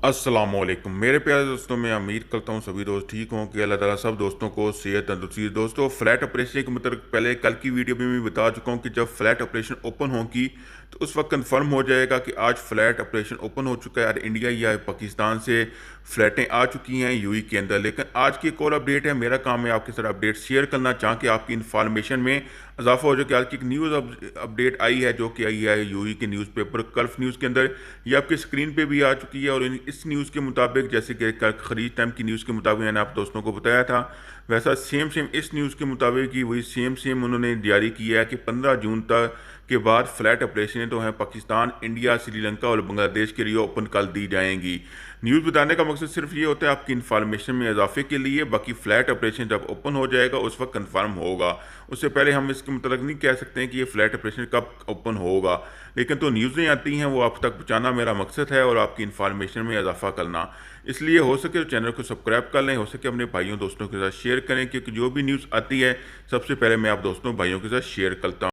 अस्सलामुअलैकुम मेरे प्यारे दोस्तों, मैं उम्मीद करता हूँ सभी दोस्त ठीक हों कि अल्लाह ताला सब दोस्तों को सेहत तंदुरुस्ती दे। दोस्तों, फ्लैट ऑपरेशन के मतलब पहले कल की वीडियो में मैं बता चुका हूँ कि जब फ्लैट ऑपरेशन ओपन होगी तो उस वक्त कंफर्म हो जाएगा कि आज फ्लैट ऑपरेशन ओपन हो चुका है। यार इंडिया या पाकिस्तान से फ्लैटें आ चुकी हैं यूई के अंदर। लेकिन आज की एक और अपडेट है, मेरा काम है आपके साथ अपडेट शेयर करना, चाह के आपकी इन्फॉर्मेशन में इजाफा हो जाए कि आज की एक न्यूज़ अपडेट आई है जो कि आई है यूई के न्यूज़पेपर गल्फ न्यूज़ के अंदर। ये आपकी स्क्रीन पे भी आ चुकी है और इस न्यूज़ के मुताबिक, जैसे कि कल खरीद टाइम की न्यूज़ के मुताबिक मैंने आप दोस्तों को बताया था, वैसा सेम सेम इस न्यूज़ के मुताबिक ही वही सेम सेम उन्होंने जारी किया है कि 15 जून तक के बाद फ्लैट ऑपरेशन तो हैं पाकिस्तान, इंडिया, श्रीलंका और बांग्लादेश के लिए ओपन कर दी जाएंगी। न्यूज़ बताने का मकसद सिर्फ ये होता है आपकी इन्फॉर्मेशन में इजाफे के लिए। बाकी फ्लैट ऑपरेशन जब ओपन हो जाएगा उस वक्त कंफर्म होगा, उससे पहले हम इसके मतलब नहीं कह सकते हैं कि ये फ्लैट ऑपरेशन कब ओपन होगा। लेकिन तो न्यूज़ें आती हैं वो आप तक पहुँचाना मेरा मकसद है और आपकी इन्फॉर्मेशन में इजाफा करना। इसलिए हो सके तो चैनल को सब्सक्राइब कर लें, हो सके अपने भाइयों दोस्तों के साथ शेयर करें, क्योंकि जो भी न्यूज़ आती है सबसे पहले मैं आप दोस्तों भाइयों के साथ शेयर करता हूँ।